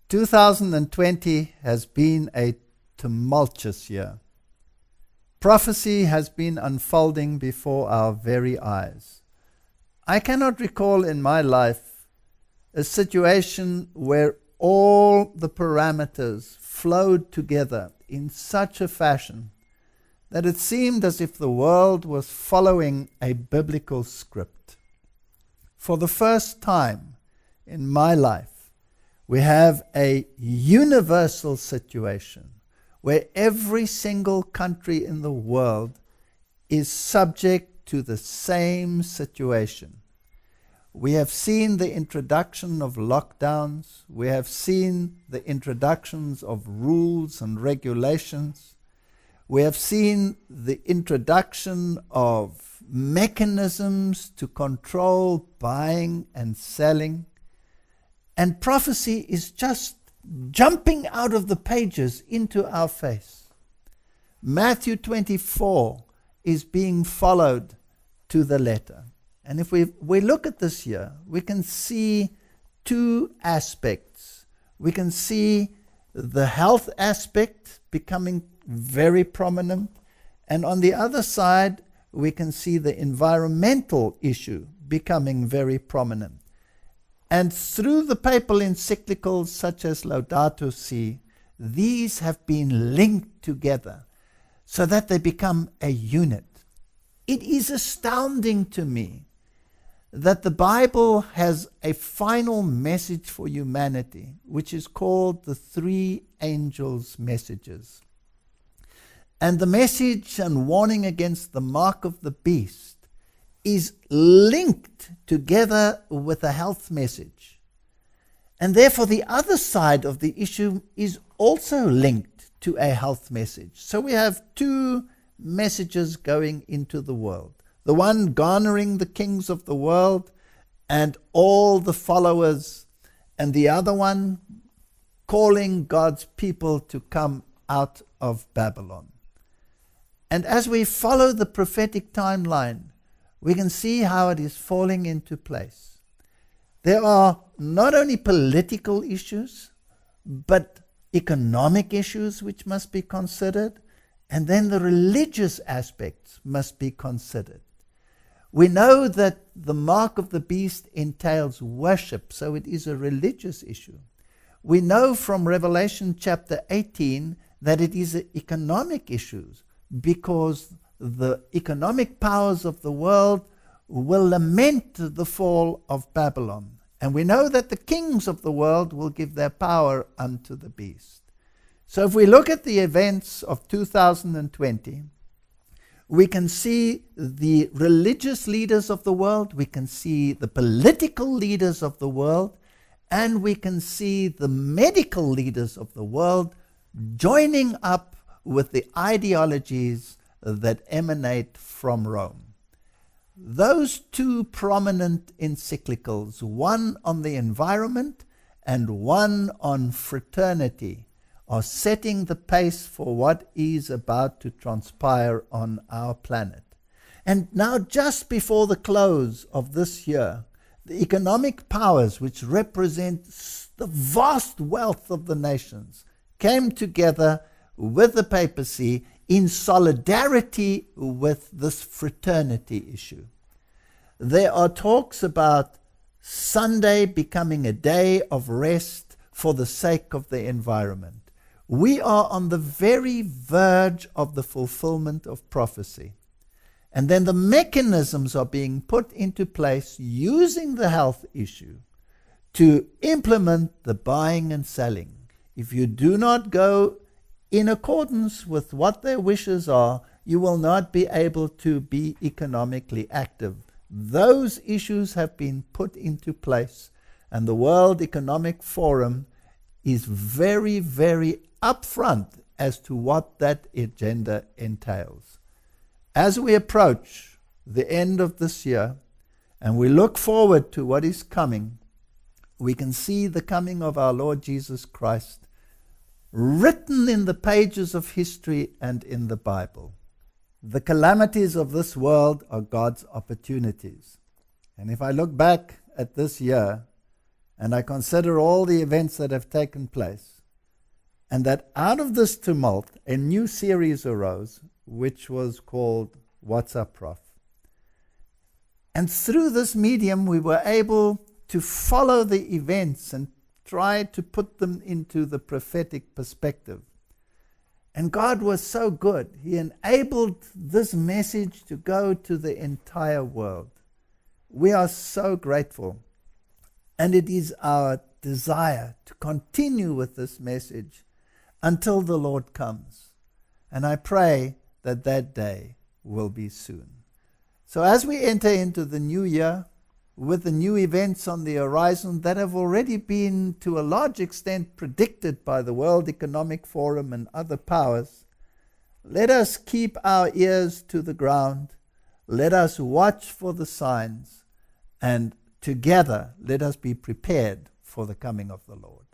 2020 has been a tumultuous year. Prophecy has been unfolding before our very eyes. I cannot recall in my life a situation where all the parameters flowed together in such a fashion that it seemed as if the world was following a biblical script. For the first time in my life, we have a universal situation where every single country in the world is subject to the same situation. We have seen the introduction of lockdowns. We have seen the introductions of rules and regulations. We have seen the introduction of mechanisms to control buying and selling. And prophecy is just jumping out of the pages into our face. Matthew 24 is being followed to the letter. And if we look at this here, we can see two aspects. We can see the health aspect becoming very prominent, and on the other side, we can see the environmental issue becoming very prominent. And through the papal encyclicals such as Laudato Si, these have been linked together so that they become a unit. It is astounding to me that the Bible has a final message for humanity, which is called the three angels' messages. And the message and warning against the mark of the beast is linked together with a health message. And therefore the other side of the issue is also linked to a health message. So we have two messages going into the world. The one garnering the kings of the world and all the followers, and the other one calling God's people to come out of Babylon. And as we follow the prophetic timeline, we can see how it is falling into place. There are not only political issues, but economic issues which must be considered, and then the religious aspects must be considered. We know that the mark of the beast entails worship, so it is a religious issue. We know from Revelation chapter 18 that it is economic issues, because the economic powers of the world will lament the fall of Babylon. And we know that the kings of the world will give their power unto the beast. So if we look at the events of 2020, we can see the religious leaders of the world, we can see the political leaders of the world, and we can see the medical leaders of the world joining up with the ideologies that emanate from Rome. Those two prominent encyclicals, one on the environment and one on fraternity, are setting the pace for what is about to transpire on our planet. And now, just before the close of this year, the economic powers which represent the vast wealth of the nations came together with the papacy in solidarity with this fraternity issue. There are talks about Sunday becoming a day of rest for the sake of the environment. We are on the very verge of the fulfillment of prophecy. And then the mechanisms are being put into place using the health issue to implement the buying and selling. If you do not go in accordance with what their wishes are, you will not be able to be economically active. Those issues have been put into place, and the World Economic Forum is very, very upfront as to what that agenda entails. As we approach the end of this year, and we look forward to what is coming, we can see the coming of our Lord Jesus Christ written in the pages of history and in the Bible. The calamities of this world are God's opportunities. And if I look back at this year, and I consider all the events that have taken place, and that out of this tumult, a new series arose, which was called What's Up, Prof? And through this medium, we were able to follow the events and try to put them into the prophetic perspective. And God was so good. He enabled this message to go to the entire world. We are so grateful. And it is our desire to continue with this message until the Lord comes. And I pray that that day will be soon. So as we enter into the new year, with the new events on the horizon that have already been to a large extent predicted by the World Economic Forum and other powers, let us keep our ears to the ground, let us watch for the signs, and together let us be prepared for the coming of the Lord.